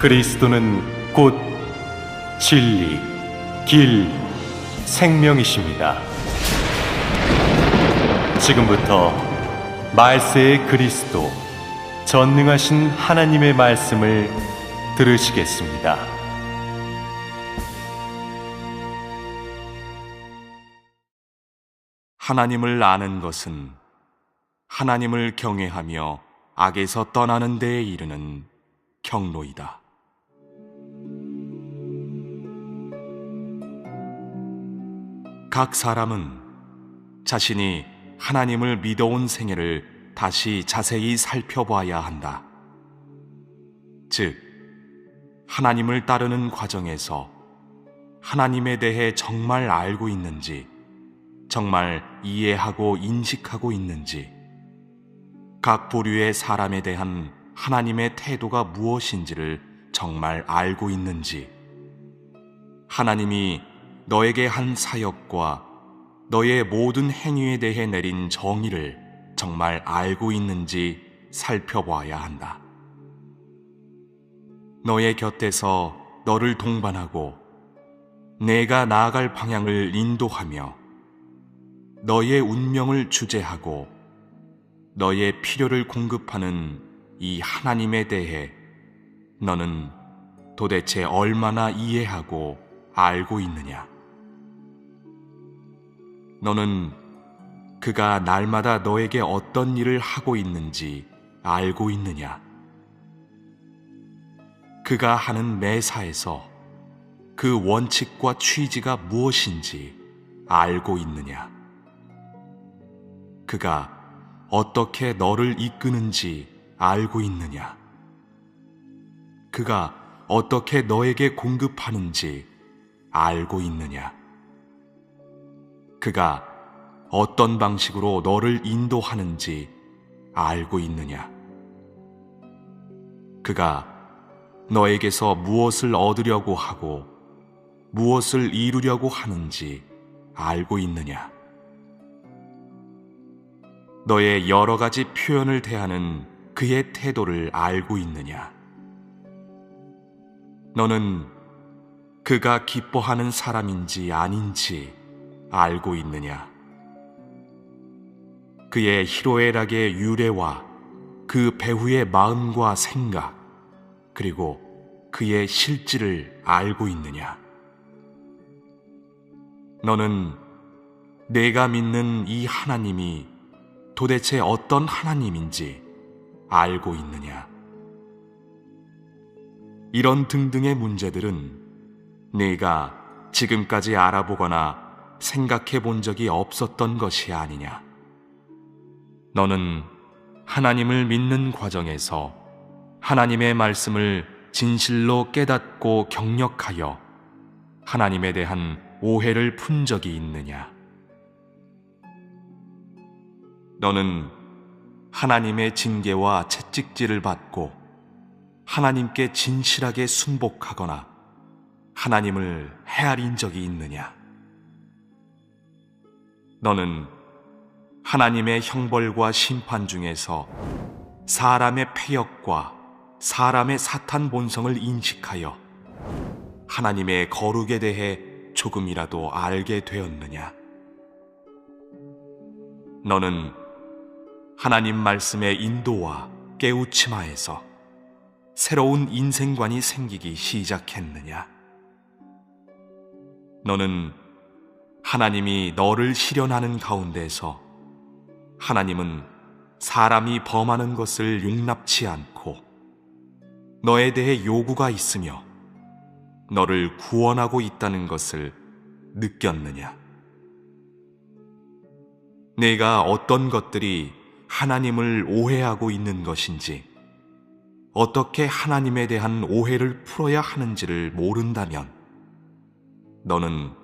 그리스도는 곧 진리, 길, 생명이십니다. 지금부터 말세의 그리스도, 전능하신 하나님의 말씀을 들으시겠습니다. 하나님을 아는 것은 하나님을 경외하며 악에서 떠나는 데에 이르는 경로이다. 각 사람은 자신이 하나님을 믿어온 생애를 다시 자세히 살펴봐야 한다. 즉, 하나님을 따르는 과정에서 하나님에 대해 정말 알고 있는지, 정말 이해하고 인식하고 있는지, 각 부류의 사람에 대한 하나님의 태도가 무엇인지를 정말 알고 있는지, 하나님이 너에게 한 사역과 너의 모든 행위에 대해 내린 정의를 정말 알고 있는지 살펴봐야 한다. 너의 곁에서 너를 동반하고 내가 나아갈 방향을 인도하며 너의 운명을 주재하고 너의 필요를 공급하는 이 하나님에 대해 너는 도대체 얼마나 이해하고 알고 있느냐? 너는 그가 날마다 너에게 어떤 일을 하고 있는지 알고 있느냐? 그가 하는 매사에서 그 원칙과 취지가 무엇인지 알고 있느냐? 그가 어떻게 너를 이끄는지 알고 있느냐? 그가 어떻게 너에게 공급하는지 알고 있느냐? 그가 어떤 방식으로 너를 인도하는지 알고 있느냐? 그가 너에게서 무엇을 얻으려고 하고 무엇을 이루려고 하는지 알고 있느냐? 너의 여러 가지 표현을 대하는 그의 태도를 알고 있느냐? 너는 그가 기뻐하는 사람인지 아닌지 알고 있느냐? 그의 희로애락의 유래와 그 배후의 마음과 생각, 그리고 그의 실질을 알고 있느냐? 너는 내가 믿는 이 하나님이 도대체 어떤 하나님인지 알고 있느냐? 이런 등등의 문제들은 네가 지금까지 알아보거나 생각해 본 적이 없었던 것이 아니냐? 너는 하나님을 믿는 과정에서 하나님의 말씀을 진실로 깨닫고 경력하여 하나님에 대한 오해를 푼 적이 있느냐? 너는 하나님의 징계와 채찍질을 받고 하나님께 진실하게 순복하거나 하나님을 헤아린 적이 있느냐? 너는 하나님의 형벌과 심판 중에서 사람의 패역과 사람의 사탄 본성을 인식하여 하나님의 거룩에 대해 조금이라도 알게 되었느냐? 너는 하나님 말씀의 인도와 깨우침하에서 새로운 인생관이 생기기 시작했느냐? 너는 하나님이 너를 실현하는 가운데서 하나님은 사람이 범하는 것을 용납치 않고 너에 대해 요구가 있으며 너를 구원하고 있다는 것을 느꼈느냐? 내가 어떤 것들이 하나님을 오해하고 있는 것인지, 어떻게 하나님에 대한 오해를 풀어야 하는지를 모른다면 너는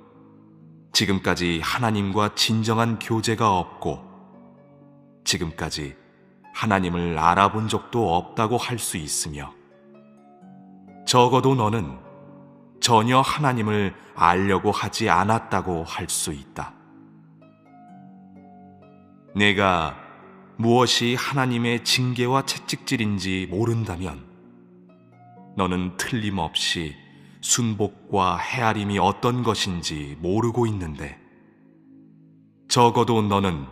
지금까지 하나님과 진정한 교제가 없고 지금까지 하나님을 알아본 적도 없다고 할 수 있으며, 적어도 너는 전혀 하나님을 알려고 하지 않았다고 할 수 있다. 내가 무엇이 하나님의 징계와 채찍질인지 모른다면 너는 틀림없이 순복과 헤아림이 어떤 것인지 모르고 있는데, 적어도 너는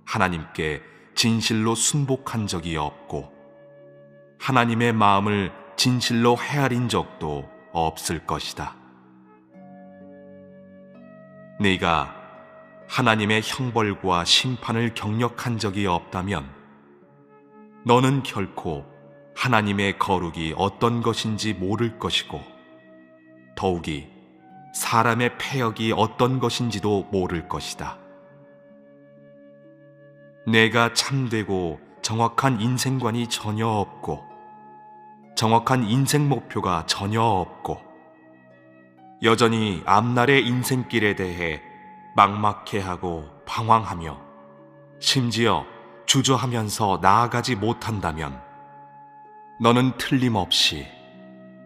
하나님께 진실로 순복한 적이 없고 하나님의 마음을 진실로 헤아린 적도 없을 것이다. 네가 하나님의 형벌과 심판을 경력한 적이 없다면 너는 결코 하나님의 거룩이 어떤 것인지 모를 것이고, 더욱이 사람의 패역이 어떤 것인지도 모를 것이다. 내가 참되고 정확한 인생관이 전혀 없고 정확한 인생 목표가 전혀 없고 여전히 앞날의 인생길에 대해 막막해하고 방황하며 심지어 주저하면서 나아가지 못한다면 너는 틀림없이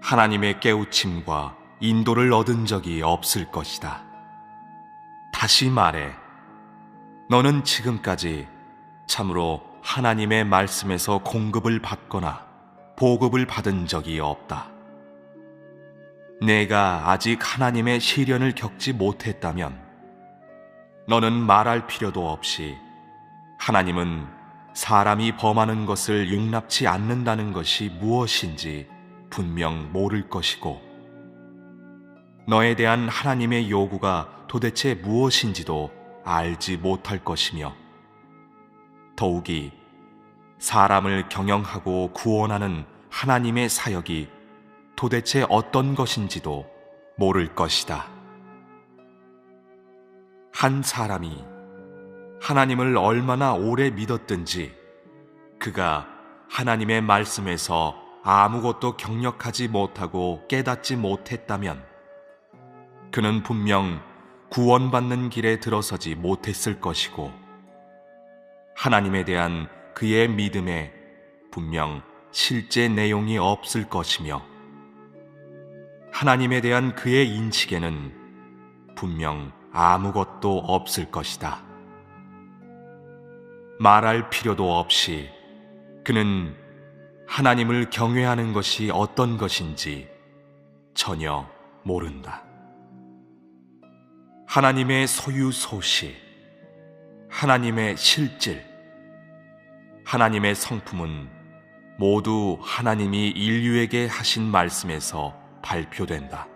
하나님의 깨우침과 인도를 얻은 적이 없을 것이다. 다시 말해, 너는 지금까지 참으로 하나님의 말씀에서 공급을 받거나 보급을 받은 적이 없다. 내가 아직 하나님의 시련을 겪지 못했다면 너는 말할 필요도 없이 하나님은 사람이 범하는 것을 용납치 않는다는 것이 무엇인지 분명 모를 것이고, 너에 대한 하나님의 요구가 도대체 무엇인지도 알지 못할 것이며, 더욱이 사람을 경영하고 구원하는 하나님의 사역이 도대체 어떤 것인지도 모를 것이다. 한 사람이 하나님을 얼마나 오래 믿었든지 그가 하나님의 말씀에서 아무것도 경력하지 못하고 깨닫지 못했다면 그는 분명 구원받는 길에 들어서지 못했을 것이고, 하나님에 대한 그의 믿음에 분명 실제 내용이 없을 것이며, 하나님에 대한 그의 인식에는 분명 아무것도 없을 것이다. 말할 필요도 없이 그는 하나님을 경외하는 것이 어떤 것인지 전혀 모른다. 하나님의 소유소시, 하나님의 실질, 하나님의 성품은 모두 하나님이 인류에게 하신 말씀에서 발표된다.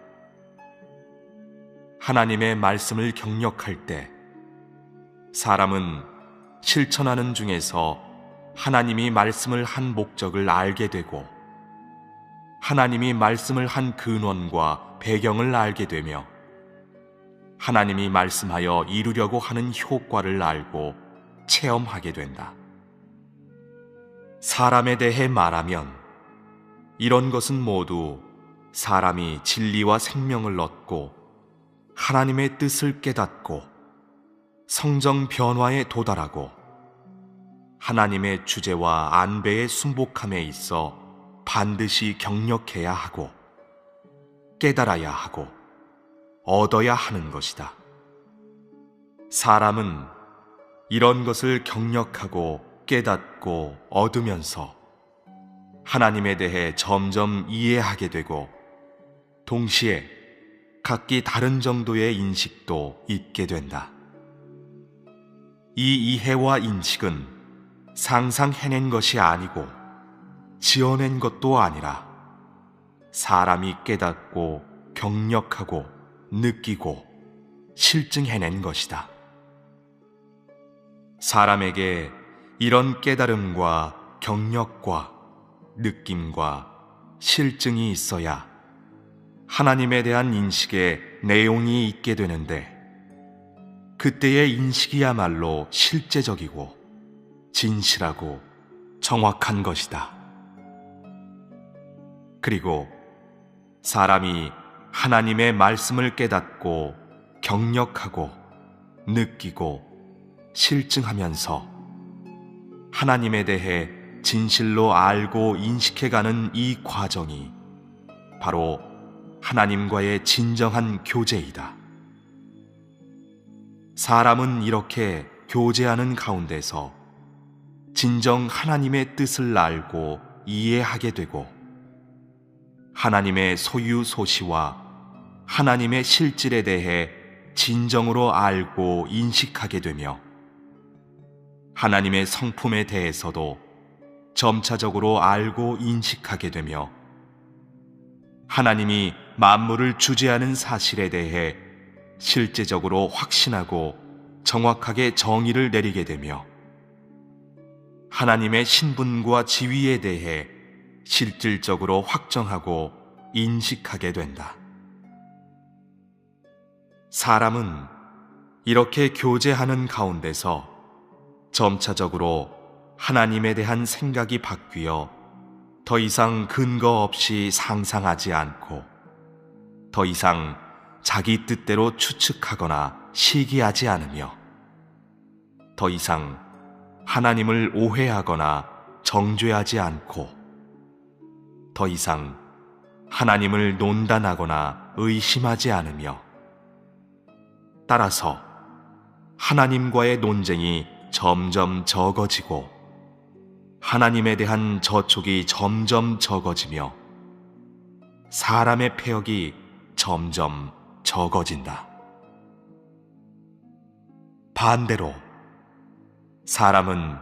하나님의 말씀을 경력할 때 사람은 실천하는 중에서 하나님이 말씀을 한 목적을 알게 되고, 하나님이 말씀을 한 근원과 배경을 알게 되며, 하나님이 말씀하여 이루려고 하는 효과를 알고 체험하게 된다. 사람에 대해 말하면 이런 것은 모두 사람이 진리와 생명을 얻고 하나님의 뜻을 깨닫고 성정 변화에 도달하고 하나님의 주제와 안배의 순복함에 있어 반드시 경력해야 하고 깨달아야 하고 얻어야 하는 것이다. 사람은 이런 것을 경력하고 깨닫고 얻으면서 하나님에 대해 점점 이해하게 되고, 동시에 각기 다른 정도의 인식도 있게 된다. 이 이해와 인식은 상상해낸 것이 아니고 지어낸 것도 아니라 사람이 깨닫고 경력하고 느끼고 실증해낸 것이다. 사람에게 이런 깨달음과 경력과 느낌과 실증이 있어야 하나님에 대한 인식에 내용이 있게 되는데, 그때의 인식이야말로 실제적이고 진실하고 정확한 것이다. 그리고 사람이 하나님의 말씀을 깨닫고 경력하고 느끼고 실증하면서 하나님에 대해 진실로 알고 인식해가는 이 과정이 바로 하나님과의 진정한 교제이다. 사람은 이렇게 교제하는 가운데서 진정 하나님의 뜻을 알고 이해하게 되고, 하나님의 소유 소시와 하나님의 실질에 대해 진정으로 알고 인식하게 되며 하나님의 성품에 대해서도 점차적으로 알고 인식하게 되며 하나님이 만물을 주재하는 사실에 대해 실제적으로 확신하고 정확하게 정의를 내리게 되며 하나님의 신분과 지위에 대해 실질적으로 확정하고 인식하게 된다. 사람은 이렇게 교제하는 가운데서 점차적으로 하나님에 대한 생각이 바뀌어 더 이상 근거 없이 상상하지 않고 더 이상 자기 뜻대로 추측하거나 시기하지 않으며 더 이상 하나님을 오해하거나 정죄하지 않고 더 이상 하나님을 논단하거나 의심하지 않으며 따라서 하나님과의 논쟁이 점점 적어지고 하나님에 대한 저촉이 점점 적어지며 사람의 폐역이 점점 적어진다. 반대로 사람은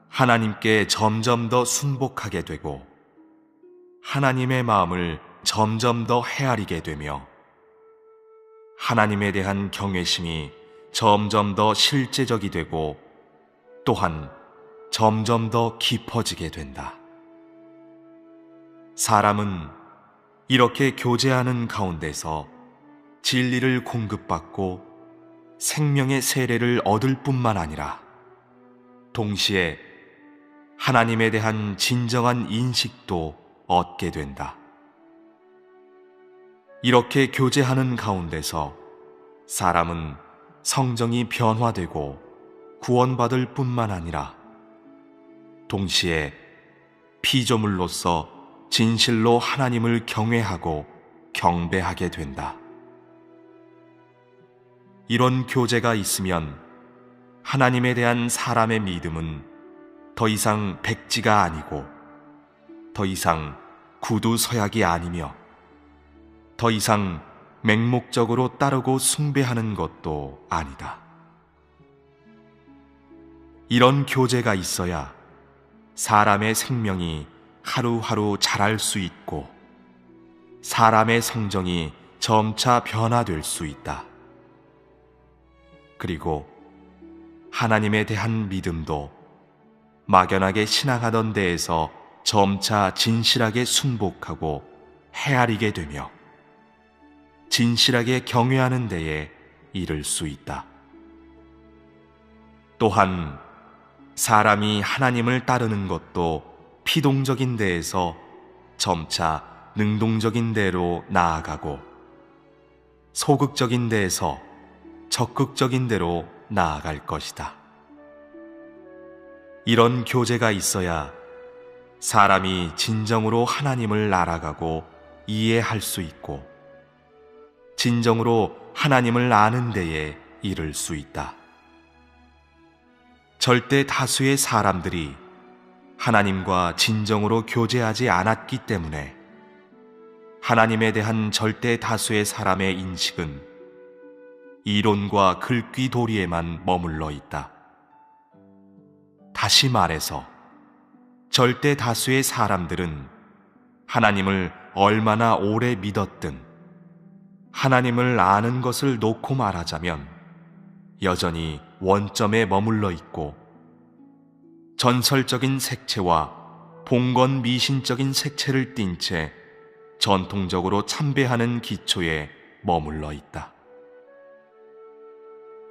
하나님께 점점 더 순복하게 되고 하나님의 마음을 점점 더 헤아리게 되며 하나님에 대한 경외심이 점점 더 실제적이 되고 또한 점점 더 깊어지게 된다. 사람은 이렇게 교제하는 가운데서 진리를 공급받고 생명의 세례를 얻을 뿐만 아니라 동시에 하나님에 대한 진정한 인식도 얻게 된다. 이렇게 교제하는 가운데서 사람은 성정이 변화되고 구원받을 뿐만 아니라 동시에 피조물로서 진실로 하나님을 경외하고 경배하게 된다. 이런 교제가 있으면 하나님에 대한 사람의 믿음은 더 이상 백지가 아니고 더 이상 구두 서약이 아니며 더 이상 맹목적으로 따르고 숭배하는 것도 아니다. 이런 교제가 있어야 사람의 생명이 하루하루 자랄 수 있고 사람의 성정이 점차 변화될 수 있다. 그리고 하나님에 대한 믿음도 막연하게 신앙하던 데에서 점차 진실하게 순복하고 헤아리게 되며 진실하게 경외하는 데에 이를 수 있다. 또한 사람이 하나님을 따르는 것도 피동적인 데에서 점차 능동적인 데로 나아가고 소극적인 데에서 적극적인 데로 나아갈 것이다. 이런 교제가 있어야 사람이 진정으로 하나님을 알아가고 이해할 수 있고 진정으로 하나님을 아는 데에 이를 수 있다. 절대 다수의 사람들이 하나님과 진정으로 교제하지 않았기 때문에 하나님에 대한 절대 다수의 사람의 인식은 이론과 글귀 도리에만 머물러 있다. 다시 말해서 절대 다수의 사람들은 하나님을 얼마나 오래 믿었든 하나님을 아는 것을 놓고 말하자면 여전히 원점에 머물러 있고 전설적인 색채와 봉건 미신적인 색채를 띤 채 전통적으로 참배하는 기초에 머물러 있다.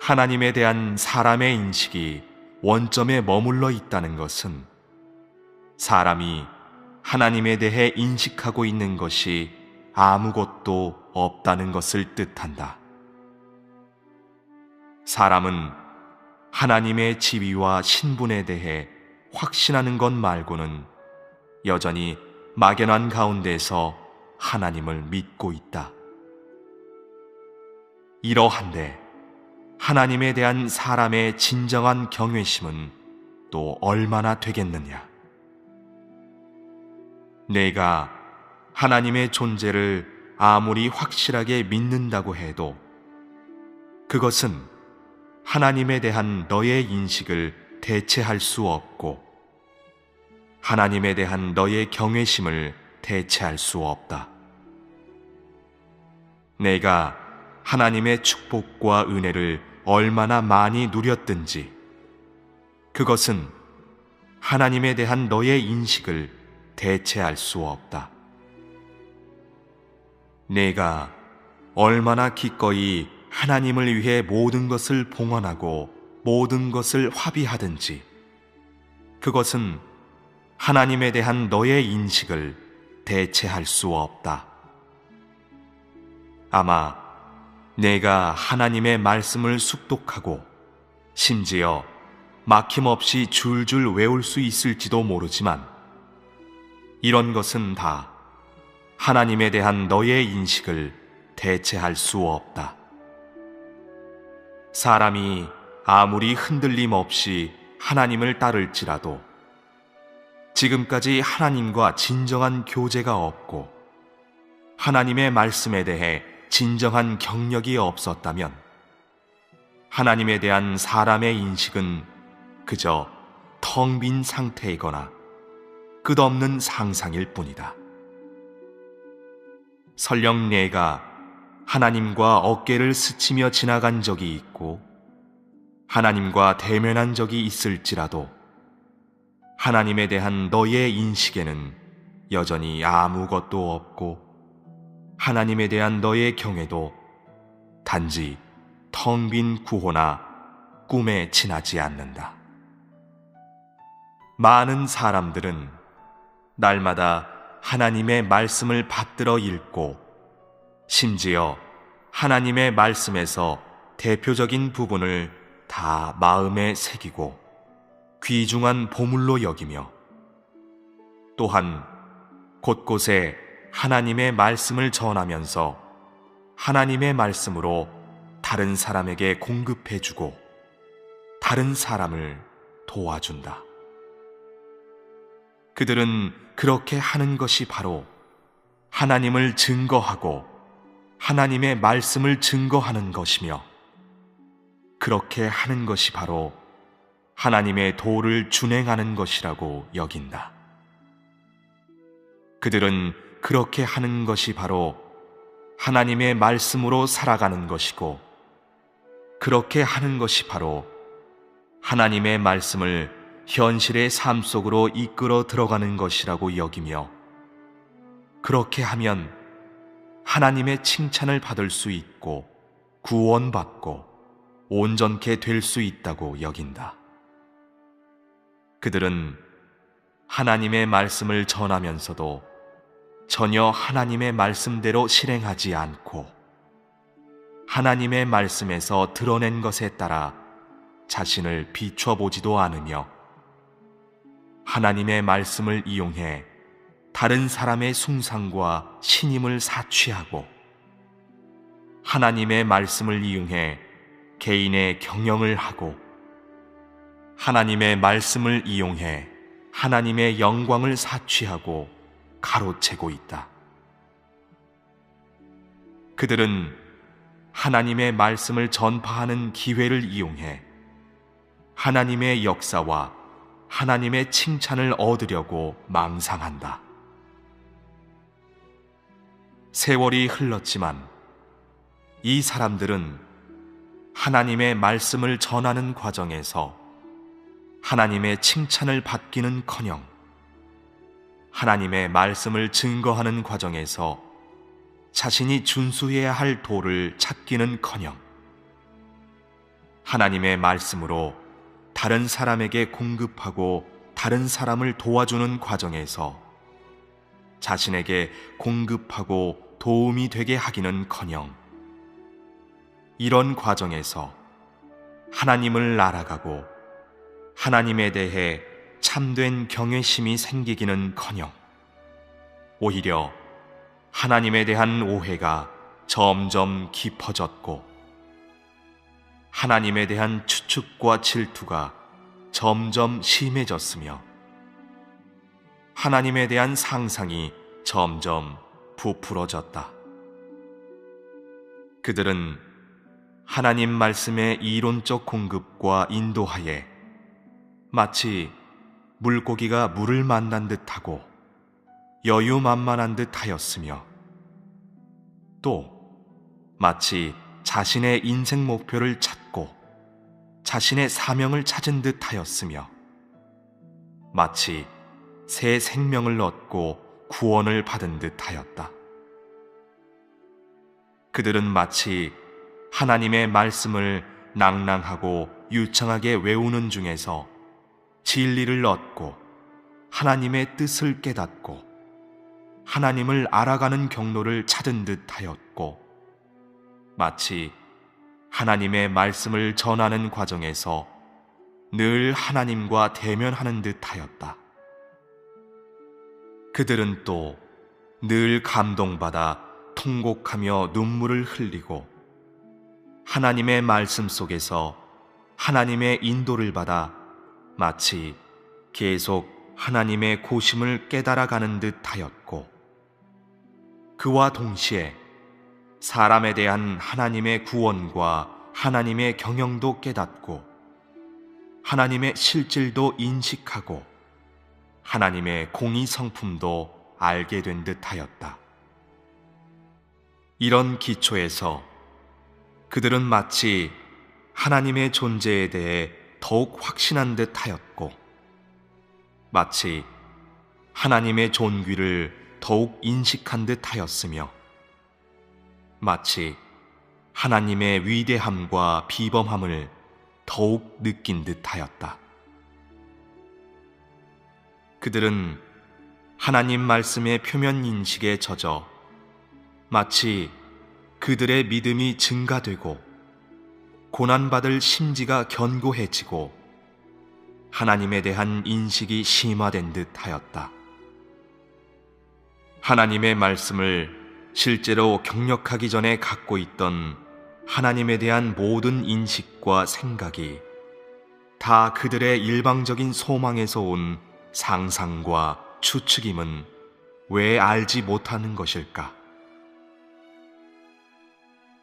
하나님에 대한 사람의 인식이 원점에 머물러 있다는 것은 사람이 하나님에 대해 인식하고 있는 것이 아무것도 없다는 것을 뜻한다. 사람은 하나님의 지위와 신분에 대해 확신하는 것 말고는 여전히 막연한 가운데서 하나님을 믿고 있다. 이러한데 하나님에 대한 사람의 진정한 경외심은 또 얼마나 되겠느냐? 내가 하나님의 존재를 아무리 확실하게 믿는다고 해도 그것은 하나님에 대한 너의 인식을 대체할 수 없고 하나님에 대한 너의 경외심을 대체할 수 없다. 내가 하나님의 축복과 은혜를 얼마나 많이 누렸든지 그것은 하나님에 대한 너의 인식을 대체할 수 없다. 내가 얼마나 기꺼이 하나님을 위해 모든 것을 봉헌하고 모든 것을 화비하든지 그것은 하나님에 대한 너의 인식을 대체할 수 없다. 아마 내가 하나님의 말씀을 숙독하고 심지어 막힘없이 줄줄 외울 수 있을지도 모르지만 이런 것은 다 하나님에 대한 너의 인식을 대체할 수 없다. 사람이 아무리 흔들림 없이 하나님을 따를지라도 지금까지 하나님과 진정한 교제가 없고 하나님의 말씀에 대해 진정한 경력이 없었다면 하나님에 대한 사람의 인식은 그저 텅 빈 상태이거나 끝없는 상상일 뿐이다. 설령 내가 하나님과 어깨를 스치며 지나간 적이 있고 하나님과 대면한 적이 있을지라도 하나님에 대한 너의 인식에는 여전히 아무것도 없고 하나님에 대한 너의 경외도 단지 텅 빈 구호나 꿈에 지나지 않는다. 많은 사람들은 날마다 하나님의 말씀을 받들어 읽고 심지어 하나님의 말씀에서 대표적인 부분을 다 마음에 새기고 귀중한 보물로 여기며 또한 곳곳에 하나님의 말씀을 전하면서 하나님의 말씀으로 다른 사람에게 공급해주고 다른 사람을 도와준다. 그들은 그렇게 하는 것이 바로 하나님을 증거하고 하나님의 말씀을 증거하는 것이며 그렇게 하는 것이 바로 하나님의 도를 준행하는 것이라고 여긴다. 그들은 그렇게 하는 것이 바로 하나님의 말씀으로 살아가는 것이고 그렇게 하는 것이 바로 하나님의 말씀을 현실의 삶 속으로 이끌어 들어가는 것이라고 여기며 그렇게 하면 하나님의 칭찬을 받을 수 있고 구원받고 온전케 될 수 있다고 여긴다. 그들은 하나님의 말씀을 전하면서도 전혀 하나님의 말씀대로 실행하지 않고 하나님의 말씀에서 드러낸 것에 따라 자신을 비춰보지도 않으며 하나님의 말씀을 이용해 다른 사람의 숭상과 신임을 사취하고 하나님의 말씀을 이용해 개인의 경영을 하고 하나님의 말씀을 이용해 하나님의 영광을 사취하고 가로채고 있다. 그들은 하나님의 말씀을 전파하는 기회를 이용해 하나님의 역사와 하나님의 칭찬을 얻으려고 망상한다. 세월이 흘렀지만 이 사람들은 하나님의 말씀을 전하는 과정에서 하나님의 칭찬을 받기는커녕 하나님의 말씀을 증거하는 과정에서 자신이 준수해야 할 도를 찾기는커녕 하나님의 말씀으로 다른 사람에게 공급하고 다른 사람을 도와주는 과정에서 자신에게 공급하고 도움이 되게 하기는커녕 이런 과정에서 하나님을 알아가고 하나님에 대해 참된 경외심이 생기기는커녕 오히려 하나님에 대한 오해가 점점 깊어졌고 하나님에 대한 추측과 질투가 점점 심해졌으며 하나님에 대한 상상이 점점 부풀어졌다. 그들은 하나님 말씀의 이론적 공급과 인도하에 마치 물고기가 물을 만난 듯하고 여유만만한 듯하였으며, 또 마치 자신의 인생 목표를 찾고 자신의 사명을 찾은 듯하였으며, 마치 새 생명을 얻고 구원을 받은 듯하였다. 그들은 마치 하나님의 말씀을 낭낭하고 유창하게 외우는 중에서 진리를 얻고 하나님의 뜻을 깨닫고 하나님을 알아가는 경로를 찾은 듯하였고, 마치 하나님의 말씀을 전하는 과정에서 늘 하나님과 대면하는 듯하였다. 그들은 또 늘 감동받아 통곡하며 눈물을 흘리고 하나님의 말씀 속에서 하나님의 인도를 받아 마치 계속 하나님의 고심을 깨달아가는 듯하였고, 그와 동시에 사람에 대한 하나님의 구원과 하나님의 경영도 깨닫고 하나님의 실질도 인식하고 하나님의 공의 성품도 알게 된 듯하였다. 이런 기초에서 그들은 마치 하나님의 존재에 대해 더욱 확신한 듯하였고, 마치 하나님의 존귀를 더욱 인식한 듯하였으며, 마치 하나님의 위대함과 비범함을 더욱 느낀 듯하였다. 그들은 하나님 말씀의 표면 인식에 젖어 마치 그들의 믿음이 증가되고 고난받을 심지가 견고해지고 하나님에 대한 인식이 심화된 듯하였다. 하나님의 말씀을 실제로 경력하기 전에 갖고 있던 하나님에 대한 모든 인식과 생각이 다 그들의 일방적인 소망에서 온 상상과 추측임은 왜 알지 못하는 것일까?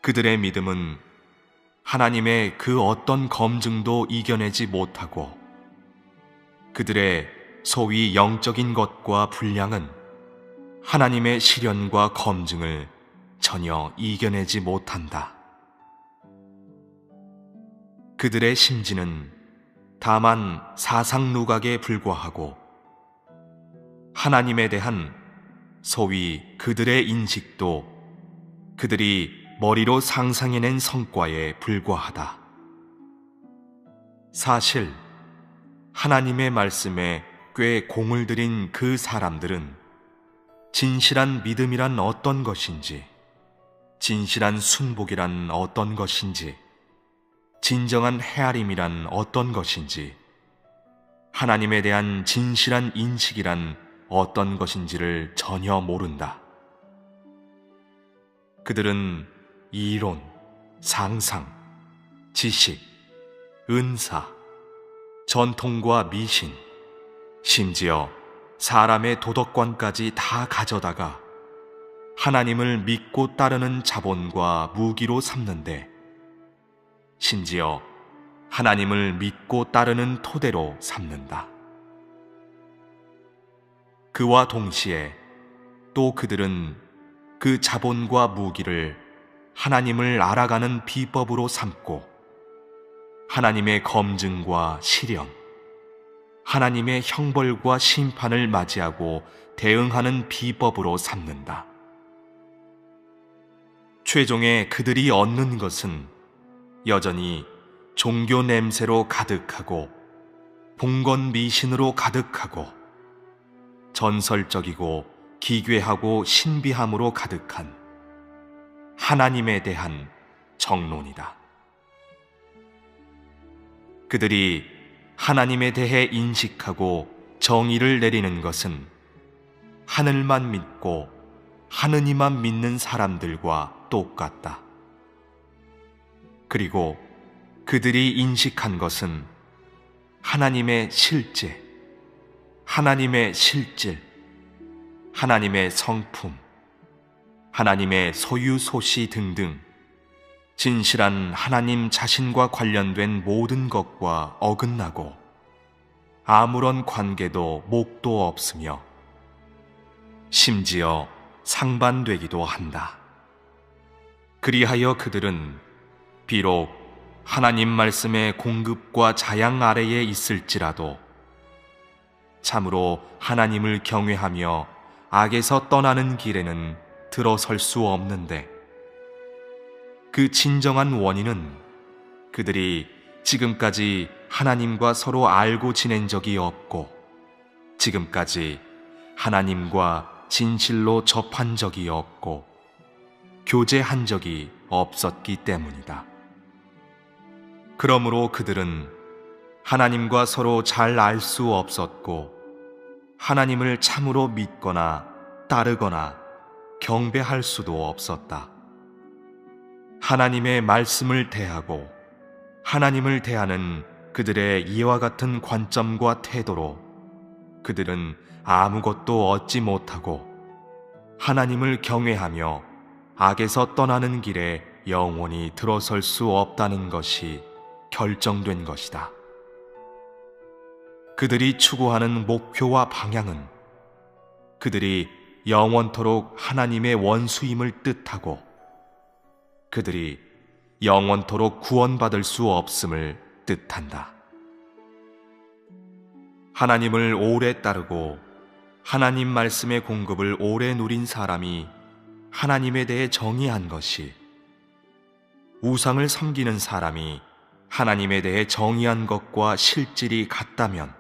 그들의 믿음은 하나님의 그 어떤 검증도 이겨내지 못하고 그들의 소위 영적인 것과 분량은 하나님의 시련과 검증을 전혀 이겨내지 못한다. 그들의 심지는 다만 사상누각에 불과하고 하나님에 대한 소위 그들의 인식도 그들이 머리로 상상해낸 성과에 불과하다. 사실 하나님의 말씀에 꽤 공을 들인 그 사람들은 진실한 믿음이란 어떤 것인지, 진실한 순복이란 어떤 것인지, 진정한 헤아림이란 어떤 것인지, 하나님에 대한 진실한 인식이란 어떤 것인지를 전혀 모른다. 그들은 이론, 상상, 지식, 은사, 전통과 미신, 심지어 사람의 도덕관까지 다 가져다가 하나님을 믿고 따르는 자본과 무기로 삼는데, 심지어 하나님을 믿고 따르는 토대로 삼는다. 그와 동시에 또 그들은 그 자본과 무기를 하나님을 알아가는 비법으로 삼고 하나님의 검증과 시련, 하나님의 형벌과 심판을 맞이하고 대응하는 비법으로 삼는다. 최종에 그들이 얻는 것은 여전히 종교 냄새로 가득하고 봉건 미신으로 가득하고 전설적이고 기괴하고 신비함으로 가득한 하나님에 대한 정론이다. 그들이 하나님에 대해 인식하고 정의를 내리는 것은 하늘만 믿고 하느님만 믿는 사람들과 똑같다. 그리고 그들이 인식한 것은 하나님의 실제, 하나님의 실질, 하나님의 성품, 하나님의 소유 소시 등등 진실한 하나님 자신과 관련된 모든 것과 어긋나고 아무런 관계도 목도 없으며 심지어 상반되기도 한다. 그리하여 그들은 비록 하나님 말씀의 공급과 자양 아래에 있을지라도 참으로 하나님을 경외하며 악에서 떠나는 길에는 들어설 수 없는데, 그 진정한 원인은 그들이 지금까지 하나님과 서로 알고 지낸 적이 없고 지금까지 하나님과 진실로 접한 적이 없고 교제한 적이 없었기 때문이다. 그러므로 그들은 하나님과 서로 잘 알 수 없었고 하나님을 참으로 믿거나 따르거나 경배할 수도 없었다. 하나님의 말씀을 대하고 하나님을 대하는 그들의 이와 같은 관점과 태도로 그들은 아무것도 얻지 못하고 하나님을 경외하며 악에서 떠나는 길에 영원히 들어설 수 없다는 것이 결정된 것이다. 그들이 추구하는 목표와 방향은 그들이 영원토록 하나님의 원수임을 뜻하고 그들이 영원토록 구원받을 수 없음을 뜻한다. 하나님을 오래 따르고 하나님 말씀의 공급을 오래 누린 사람이 하나님에 대해 정의한 것이 우상을 섬기는 사람이 하나님에 대해 정의한 것과 실질이 같다면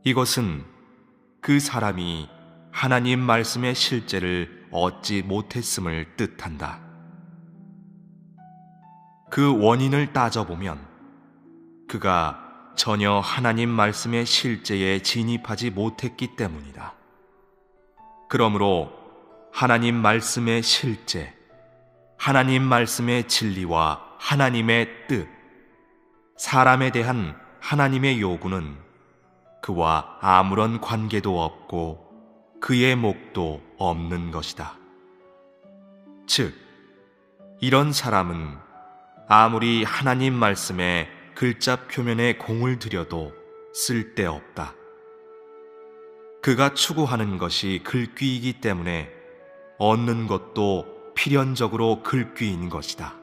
이것은 그 사람이 하나님 말씀의 실제를 얻지 못했음을 뜻한다. 그 원인을 따져보면 그가 전혀 하나님 말씀의 실제에 진입하지 못했기 때문이다. 그러므로 하나님 말씀의 실제, 하나님 말씀의 진리와 하나님의 뜻, 사람에 대한 하나님의 요구는 그와 아무런 관계도 없고 그의 목도 없는 것이다. 즉, 이런 사람은 아무리 하나님 말씀에 글자 표면에 공을 들여도 쓸데없다. 그가 추구하는 것이 글귀이기 때문에 얻는 것도 필연적으로 글귀인 것이다.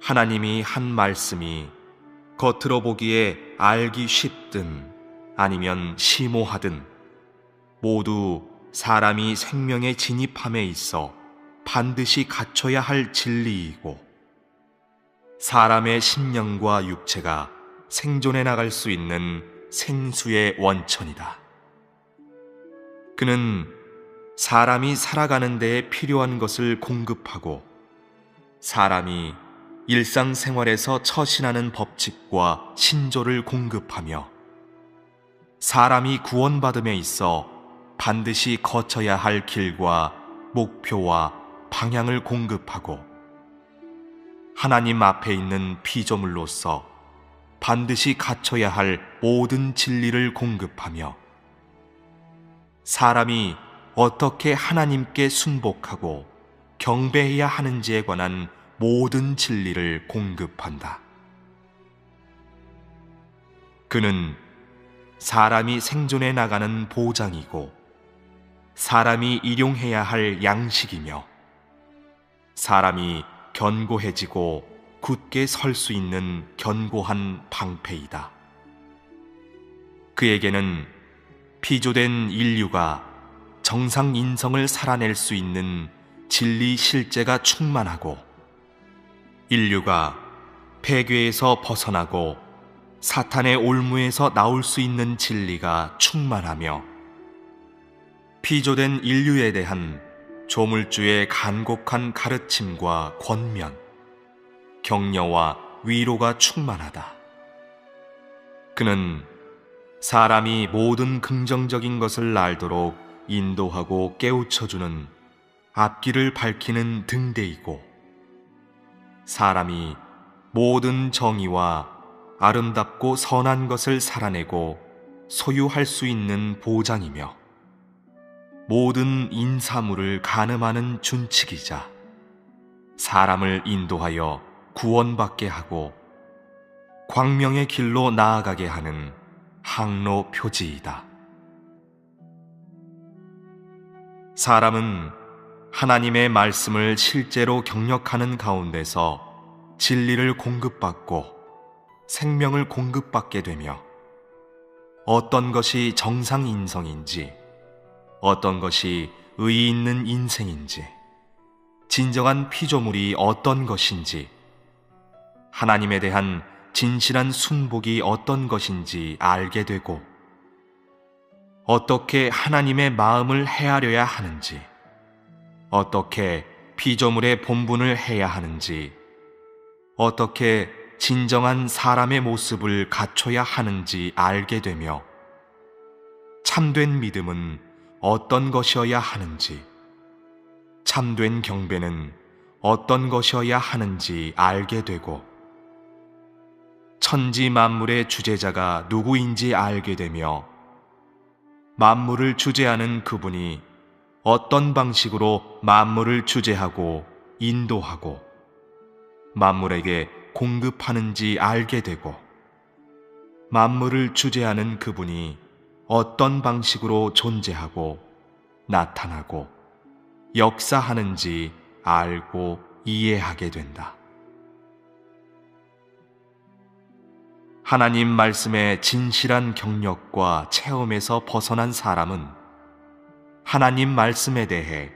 하나님이 한 말씀이 겉으로 보기에 알기 쉽든 아니면 심오하든 모두 사람이 생명에 진입함에 있어 반드시 갖춰야 할 진리이고 사람의 심령과 육체가 생존해 나갈 수 있는 생수의 원천이다. 그는 사람이 살아가는 데에 필요한 것을 공급하고 사람이 일상생활에서 처신하는 법칙과 신조를 공급하며 사람이 구원받음에 있어 반드시 거쳐야 할 길과 목표와 방향을 공급하고 하나님 앞에 있는 피조물로서 반드시 갖춰야 할 모든 진리를 공급하며 사람이 어떻게 하나님께 순복하고 경배해야 하는지에 관한 모든 진리를 공급한다. 그는 사람이 생존해 나가는 보장이고 사람이 일용해야 할 양식이며 사람이 견고해지고 굳게 설 수 있는 견고한 방패이다. 그에게는 피조된 인류가 정상 인성을 살아낼 수 있는 진리 실제가 충만하고 인류가 폐괴에서 벗어나고 사탄의 올무에서 나올 수 있는 진리가 충만하며 피조된 인류에 대한 조물주의 간곡한 가르침과 권면, 격려와 위로가 충만하다. 그는 사람이 모든 긍정적인 것을 알도록 인도하고 깨우쳐주는 앞길을 밝히는 등대이고 사람이 모든 정의와 아름답고 선한 것을 살아내고 소유할 수 있는 보장이며 모든 인사물을 가늠하는 준칙이자 사람을 인도하여 구원받게 하고 광명의 길로 나아가게 하는 항로 표지이다. 사람은 하나님의 말씀을 실제로 경력하는 가운데서 진리를 공급받고 생명을 공급받게 되며 어떤 것이 정상 인성인지, 어떤 것이 의의 있는 인생인지, 진정한 피조물이 어떤 것인지, 하나님에 대한 진실한 순복이 어떤 것인지 알게 되고, 어떻게 하나님의 마음을 헤아려야 하는지, 어떻게 피조물의 본분을 해야 하는지, 어떻게 진정한 사람의 모습을 갖춰야 하는지 알게 되며, 참된 믿음은 어떤 것이어야 하는지, 참된 경배는 어떤 것이어야 하는지 알게 되고, 천지 만물의 주재자가 누구인지 알게 되며, 만물을 주재하는 그분이 어떤 방식으로 만물을 주재하고 인도하고 만물에게 공급하는지 알게 되고, 만물을 주재하는 그분이 어떤 방식으로 존재하고 나타나고 역사하는지 알고 이해하게 된다. 하나님 말씀의 진실한 경력과 체험에서 벗어난 사람은 하나님 말씀에 대해,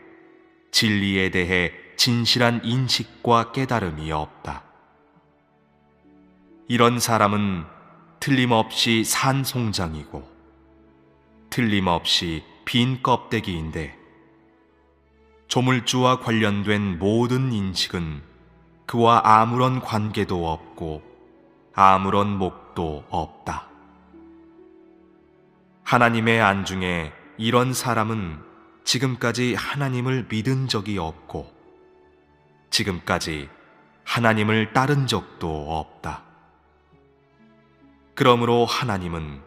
진리에 대해 진실한 인식과 깨달음이 없다. 이런 사람은 틀림없이 산송장이고 틀림없이 빈 껍데기인데, 조물주와 관련된 모든 인식은 그와 아무런 관계도 없고 아무런 목도 없다. 하나님의 안중에 이런 사람은 지금까지 하나님을 믿은 적이 없고 지금까지 하나님을 따른 적도 없다. 그러므로 하나님은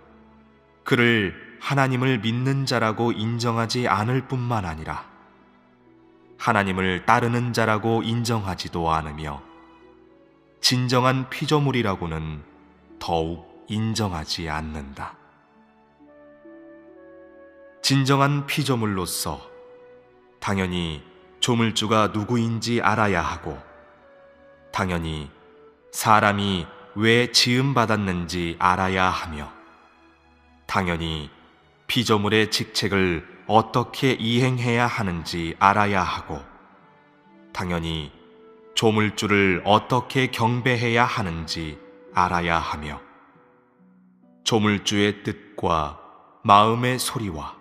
그를 하나님을 믿는 자라고 인정하지 않을 뿐만 아니라 하나님을 따르는 자라고 인정하지도 않으며 진정한 피조물이라고는 더욱 인정하지 않는다. 진정한 피조물로서 당연히 조물주가 누구인지 알아야 하고, 당연히 사람이 왜 지음받았는지 알아야 하며, 당연히 피조물의 직책을 어떻게 이행해야 하는지 알아야 하고, 당연히 조물주를 어떻게 경배해야 하는지 알아야 하며, 조물주의 뜻과 마음의 소리와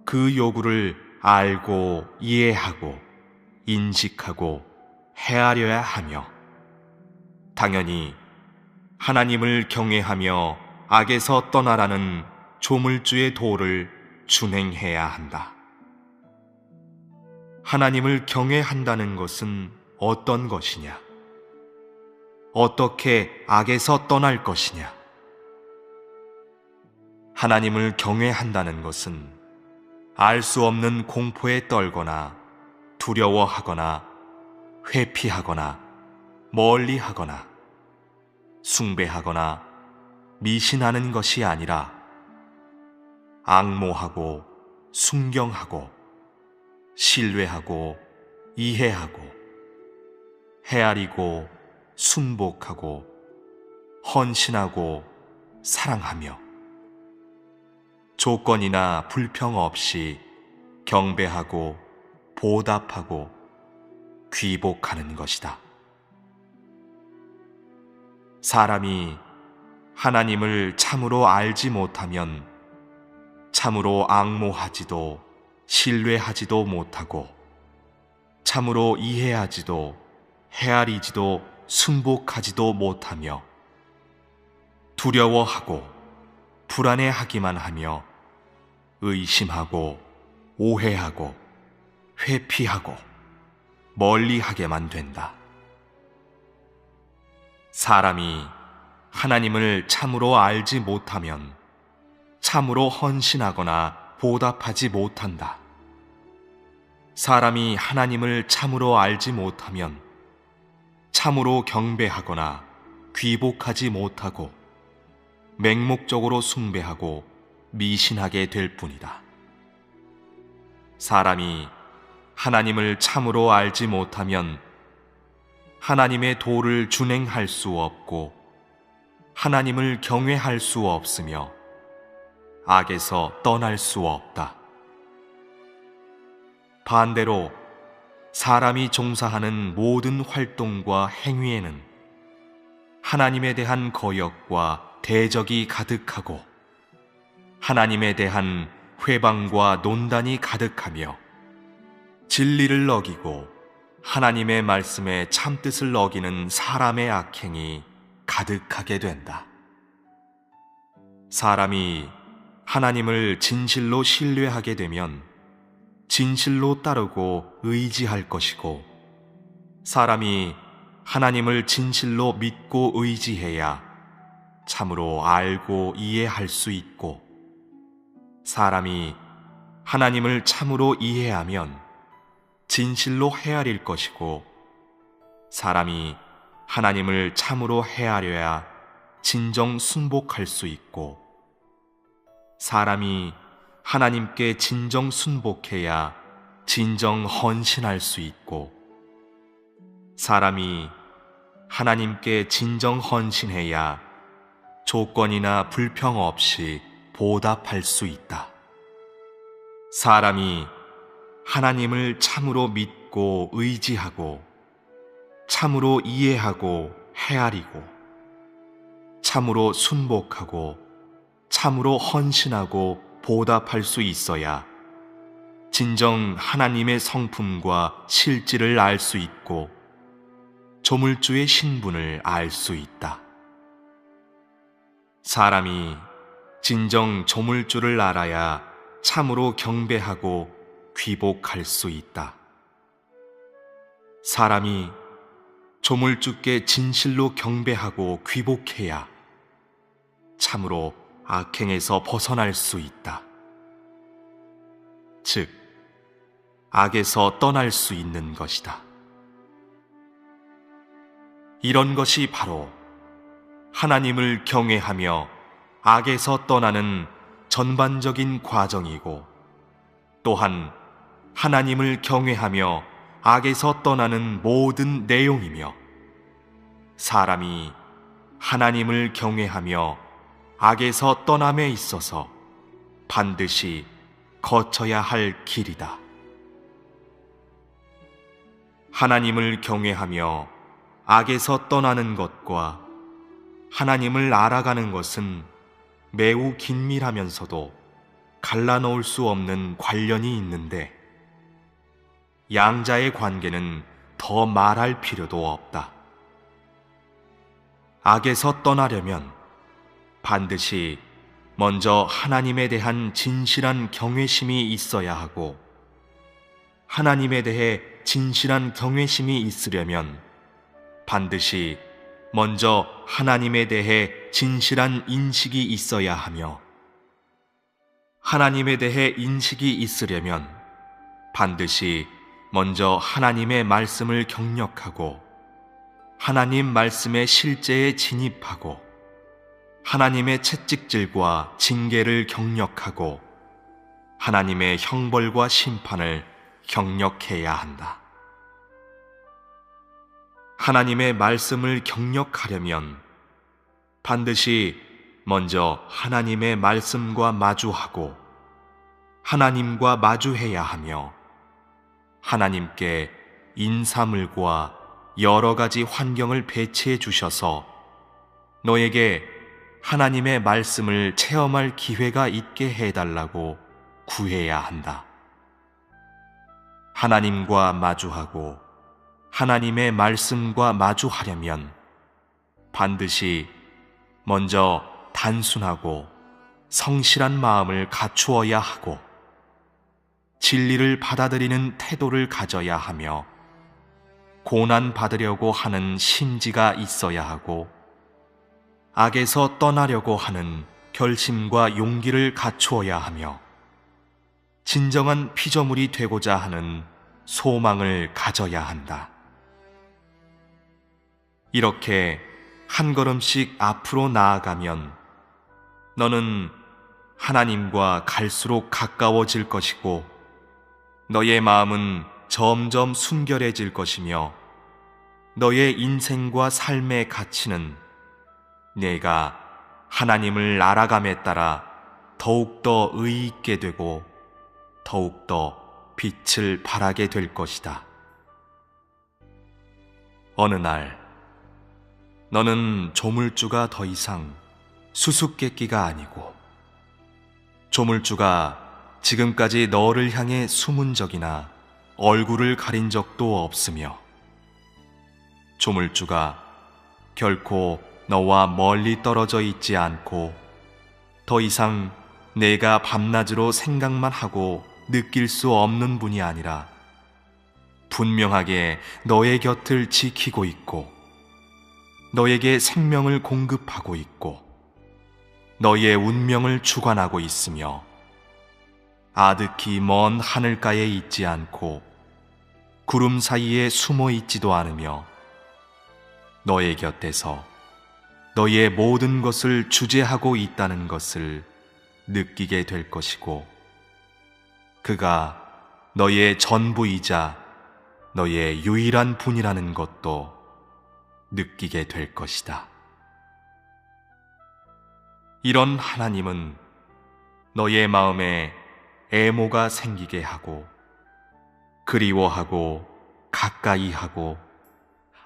그 요구를 알고 이해하고 인식하고 헤아려야 하며, 당연히 하나님을 경외하며 악에서 떠나라는 조물주의 도를 준행해야 한다. 하나님을 경외한다는 것은 어떤 것이냐? 어떻게 악에서 떠날 것이냐? 하나님을 경외한다는 것은 알 수 없는 공포에 떨거나 두려워하거나 회피하거나 멀리하거나 숭배하거나 미신하는 것이 아니라 앙모하고 순경하고 신뢰하고 이해하고 헤아리고 순복하고 헌신하고 사랑하며 조건이나 불평 없이 경배하고 보답하고 귀복하는 것이다. 사람이 하나님을 참으로 알지 못하면 참으로 앙모하지도 신뢰하지도 못하고 참으로 이해하지도 헤아리지도 순복하지도 못하며 두려워하고 불안해하기만 하며 의심하고 오해하고 회피하고 멀리하게만 된다. 사람이 하나님을 참으로 알지 못하면 참으로 헌신하거나 보답하지 못한다. 사람이 하나님을 참으로 알지 못하면 참으로 경배하거나 귀복하지 못하고 맹목적으로 숭배하고 미신하게 될 뿐이다. 사람이 하나님을 참으로 알지 못하면 하나님의 도를 준행할 수 없고 하나님을 경외할 수 없으며 악에서 떠날 수 없다. 반대로 사람이 종사하는 모든 활동과 행위에는 하나님에 대한 거역과 대적이 가득하고 하나님에 대한 회방과 논단이 가득하며 진리를 어기고 하나님의 말씀에 참뜻을 어기는 사람의 악행이 가득하게 된다. 사람이 하나님을 진실로 신뢰하게 되면 진실로 따르고 의지할 것이고, 사람이 하나님을 진실로 믿고 의지해야 참으로 알고 이해할 수 있고, 사람이 하나님을 참으로 이해하면 진실로 헤아릴 것이고, 사람이 하나님을 참으로 헤아려야 진정 순복할 수 있고, 사람이 하나님께 진정 순복해야 진정 헌신할 수 있고, 사람이 하나님께 진정 헌신해야 조건이나 불평 없이 보답할 수 있다. 사람이 하나님을 참으로 믿고 의지하고 참으로 이해하고 헤아리고 참으로 순복하고 참으로 헌신하고 보답할 수 있어야 진정 하나님의 성품과 실질을 알 수 있고 조물주의 신분을 알 수 있다. 사람이 진정 조물주를 알아야 참으로 경배하고 귀복할 수 있다. 사람이 조물주께 진실로 경배하고 귀복해야 참으로 악행에서 벗어날 수 있다. 즉, 악에서 떠날 수 있는 것이다. 이런 것이 바로 하나님을 경외하며 악에서 떠나는 전반적인 과정이고, 또한 하나님을 경외하며 악에서 떠나는 모든 내용이며, 사람이 하나님을 경외하며 악에서 떠남에 있어서 반드시 거쳐야 할 길이다. 하나님을 경외하며 악에서 떠나는 것과 하나님을 알아가는 것은 매우 긴밀하면서도 갈라놓을 수 없는 관련이 있는데, 양자의 관계는 더 말할 필요도 없다. 악에서 떠나려면 반드시 먼저 하나님에 대한 진실한 경외심이 있어야 하고, 하나님에 대해 진실한 경외심이 있으려면 반드시 먼저 하나님에 대해 진실한 인식이 있어야 하며, 하나님에 대해 인식이 있으려면 반드시 먼저 하나님의 말씀을 경력하고, 하나님 말씀의 실제에 진입하고, 하나님의 채찍질과 징계를 경력하고, 하나님의 형벌과 심판을 경력해야 한다. 하나님의 말씀을 경력하려면 반드시 먼저 하나님의 말씀과 마주하고 하나님과 마주해야 하며, 하나님께 인사물과 여러 가지 환경을 배치해 주셔서 너에게 하나님의 말씀을 체험할 기회가 있게 해달라고 구해야 한다. 하나님과 마주하고 하나님의 말씀과 마주하려면 반드시 먼저 단순하고 성실한 마음을 갖추어야 하고, 진리를 받아들이는 태도를 가져야 하며, 고난 받으려고 하는 심지가 있어야 하고, 악에서 떠나려고 하는 결심과 용기를 갖추어야 하며, 진정한 피조물이 되고자 하는 소망을 가져야 한다. 이렇게 한 걸음씩 앞으로 나아가면 너는 하나님과 갈수록 가까워질 것이고 너의 마음은 점점 순결해질 것이며 너의 인생과 삶의 가치는 내가 하나님을 알아감에 따라 더욱더 의의 있게 되고 더욱더 빛을 발하게 될 것이다. 어느 날 너는 조물주가 더 이상 수수께끼가 아니고 조물주가 지금까지 너를 향해 숨은 적이나 얼굴을 가린 적도 없으며 조물주가 결코 너와 멀리 떨어져 있지 않고 더 이상 내가 밤낮으로 생각만 하고 느낄 수 없는 분이 아니라 분명하게 너의 곁을 지키고 있고 너에게 생명을 공급하고 있고 너의 운명을 주관하고 있으며 아득히 먼 하늘가에 있지 않고 구름 사이에 숨어 있지도 않으며 너의 곁에서 너의 모든 것을 주재하고 있다는 것을 느끼게 될 것이고 그가 너의 전부이자 너의 유일한 분이라는 것도 느끼게 될 것이다. 이런 하나님은 너의 마음에 애모가 생기게 하고 그리워하고 가까이하고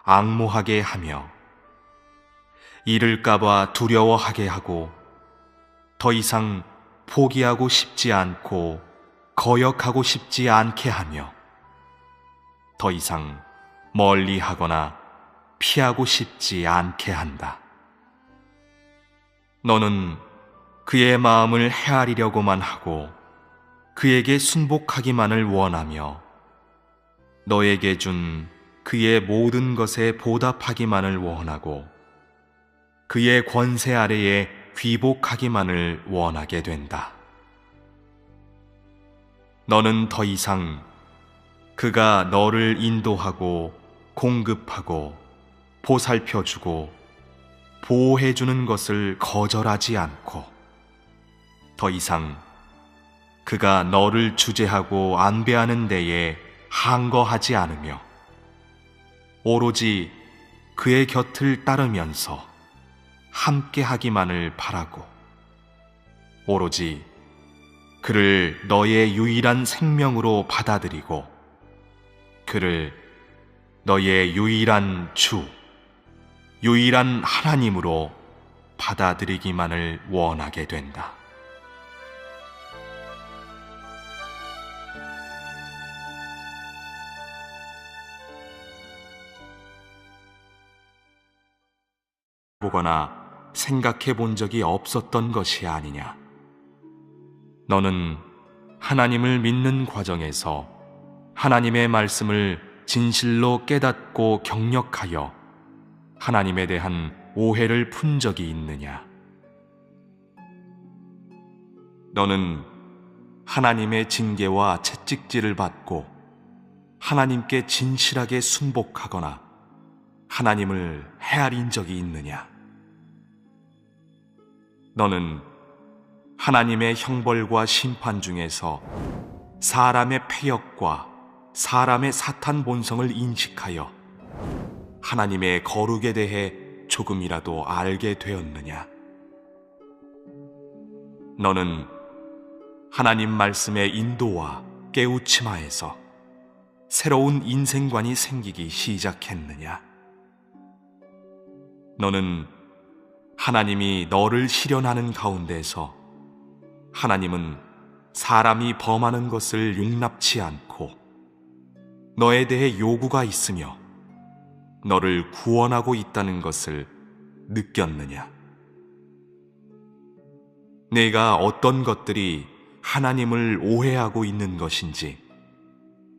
앙모하게 하며 잃을까봐 두려워하게 하고 더 이상 포기하고 싶지 않고 거역하고 싶지 않게 하며 더 이상 멀리하거나 피하고 싶지 않게 한다. 너는 그의 마음을 헤아리려고만 하고 그에게 순복하기만을 원하며 너에게 준 그의 모든 것에 보답하기만을 원하고 그의 권세 아래에 귀복하기만을 원하게 된다. 너는 더 이상 그가 너를 인도하고 공급하고 보살펴주고 보호해주는 것을 거절하지 않고 더 이상 그가 너를 주재하고 안배하는 데에 항거하지 않으며 오로지 그의 곁을 따르면서 함께 하기만을 바라고 오로지 그를 너의 유일한 생명으로 받아들이고 그를 너의 유일한 주, 유일한 하나님으로 받아들이기만을 원하게 된다. 보거나 생각해 본 적이 없었던 것이 아니냐. 너는 하나님을 믿는 과정에서 하나님의 말씀을 진실로 깨닫고 경력하여 하나님에 대한 오해를 푼 적이 있느냐? 너는 하나님의 징계와 채찍질을 받고 하나님께 진실하게 순복하거나 하나님을 헤아린 적이 있느냐? 너는 하나님의 형벌과 심판 중에서 사람의 패역과 사람의 사탄 본성을 인식하여 하나님의 거룩에 대해 조금이라도 알게 되었느냐? 너는 하나님 말씀의 인도와 깨우침하에서 새로운 인생관이 생기기 시작했느냐? 너는 하나님이 너를 실현하는 가운데서 하나님은 사람이 범하는 것을 용납치 않고 너에 대해 요구가 있으며 너를 구원하고 있다는 것을 느꼈느냐? 내가 어떤 것들이 하나님을 오해하고 있는 것인지,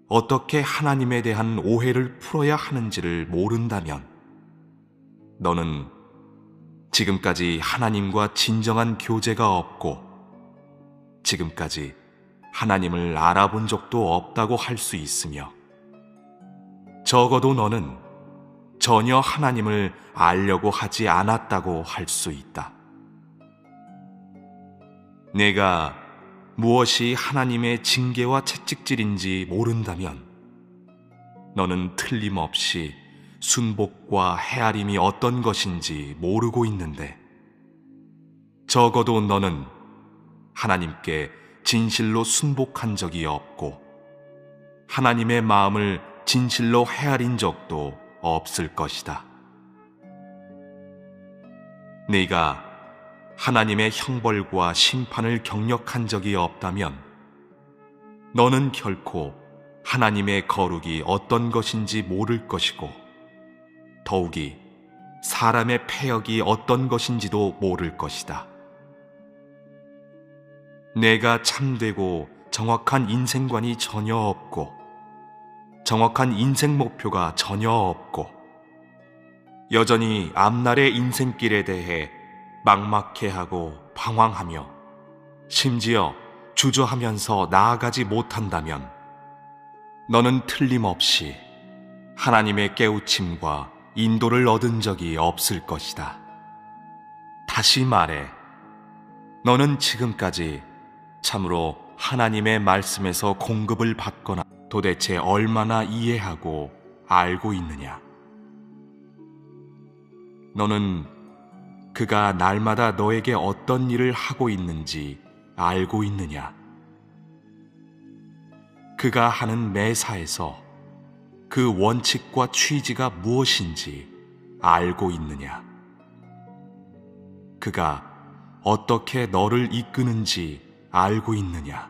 어떻게 하나님에 대한 오해를 풀어야 하는지를 모른다면 너는 지금까지 하나님과 진정한 교제가 없고 지금까지 하나님을 알아본 적도 없다고 할 수 있으며 적어도 너는 전혀 하나님을 알려고 하지 않았다고 할 수 있다. 내가 무엇이 하나님의 징계와 채찍질인지 모른다면 너는 틀림없이 순복과 헤아림이 어떤 것인지 모르고 있는데, 적어도 너는 하나님께 진실로 순복한 적이 없고 하나님의 마음을 진실로 헤아린 적도 없을 것이다. 네가 하나님의 형벌과 심판을 경력한 적이 없다면 너는 결코 하나님의 거룩이 어떤 것인지 모를 것이고, 더욱이 사람의 패역이 어떤 것인지도 모를 것이다. 내가 참되고 정확한 인생관이 전혀 없고 정확한 인생 목표가 전혀 없고 여전히 앞날의 인생길에 대해 막막해하고 방황하며 심지어 주저하면서 나아가지 못한다면 너는 틀림없이 하나님의 깨우침과 인도를 얻은 적이 없을 것이다. 다시 말해, 너는 지금까지 참으로 하나님의 말씀에서 공급을 받거나 도대체 얼마나 이해하고 알고 있느냐? 너는 그가 날마다 너에게 어떤 일을 하고 있는지 알고 있느냐? 그가 하는 매사에서 그 원칙과 취지가 무엇인지 알고 있느냐? 그가 어떻게 너를 이끄는지 알고 있느냐?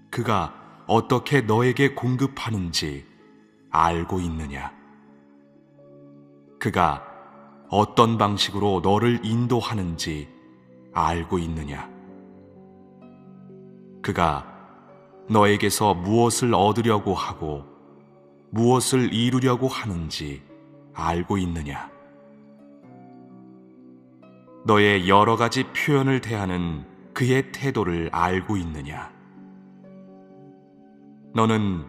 그가 어떻게 너에게 공급하는지 알고 있느냐? 그가 어떤 방식으로 너를 인도하는지 알고 있느냐? 그가 너에게서 무엇을 얻으려고 하고 무엇을 이루려고 하는지 알고 있느냐? 너의 여러 가지 표현을 대하는 그의 태도를 알고 있느냐? 너는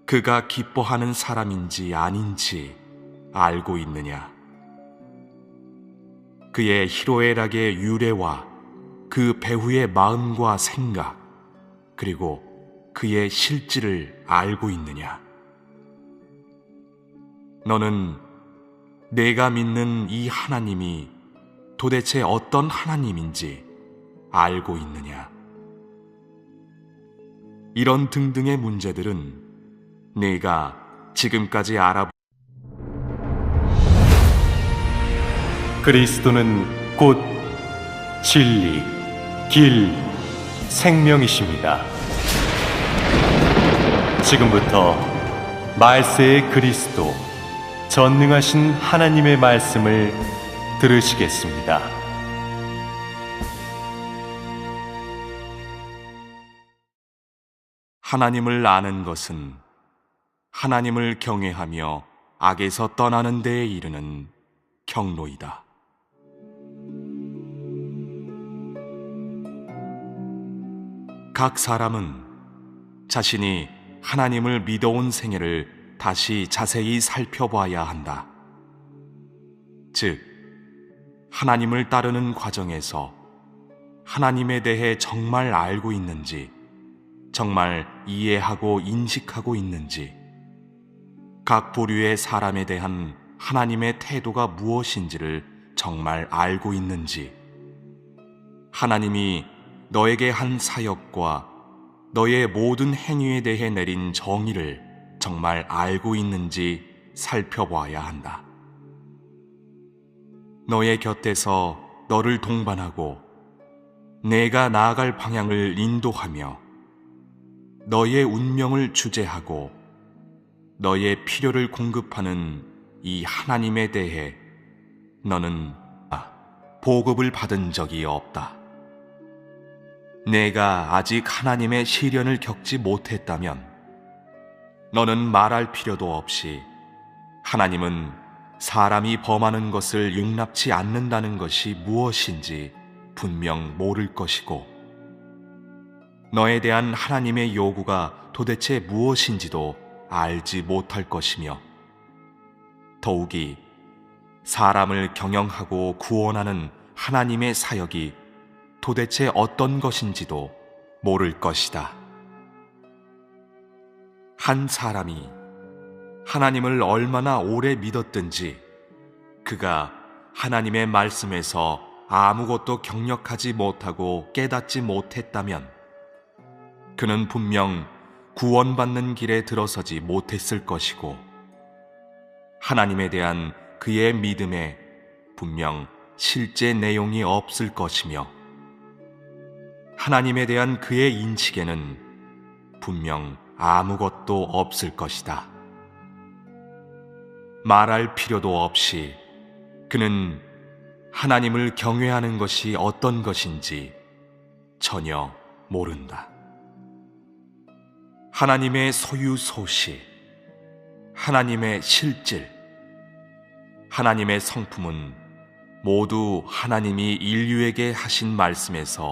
그가 기뻐하는 사람인지 아닌지 알고 있느냐? 그의 희로애락의 유래와 그 배후의 마음과 생각, 그리고 그의 실질을 알고 있느냐? 너는 내가 믿는 이 하나님이 도대체 어떤 하나님인지 알고 있느냐? 이런 등등의 문제들은 네가 지금까지 그리스도는 곧 진리, 길, 생명이십니다. 지금부터 말세의 그리스도, 전능하신 하나님의 말씀을 들으시겠습니다. 하나님을 아는 것은 하나님을 경외하며 악에서 떠나는 데에 이르는 경로이다. 각 사람은 자신이 하나님을 믿어온 생애를 다시 자세히 살펴봐야 한다. 즉, 하나님을 따르는 과정에서 하나님에 대해 정말 알고 있는지, 정말 이해하고 인식하고 있는지, 각 부류의 사람에 대한 하나님의 태도가 무엇인지를 정말 알고 있는지, 하나님이 너에게 한 사역과 너의 모든 행위에 대해 내린 정의를 정말 알고 있는지 살펴봐야 한다. 너의 곁에서 너를 동반하고 내가 나아갈 방향을 인도하며 너의 운명을 주재하고 너의 필요를 공급하는 이 하나님에 대해 너는 보급을 받은 적이 없다. 내가 아직 하나님의 시련을 겪지 못했다면 너는 말할 필요도 없이 하나님은 사람이 범하는 것을 용납치 않는다는 것이 무엇인지 분명 모를 것이고, 너에 대한 하나님의 요구가 도대체 무엇인지도 알지 못할 것이며 더욱이 사람을 경영하고 구원하는 하나님의 사역이 도대체 어떤 것인지도 모를 것이다. 한 사람이 하나님을 얼마나 오래 믿었든지 그가 하나님의 말씀에서 아무것도 경력하지 못하고 깨닫지 못했다면 그는 분명 구원받는 길에 들어서지 못했을 것이고 하나님에 대한 그의 믿음에 분명 실제 내용이 없을 것이며 하나님에 대한 그의 인식에는 분명 아무것도 없을 것이다. 말할 필요도 없이 그는 하나님을 경외하는 것이 어떤 것인지 전혀 모른다. 하나님의 소유소시, 하나님의 실질, 하나님의 성품은 모두 하나님이 인류에게 하신 말씀에서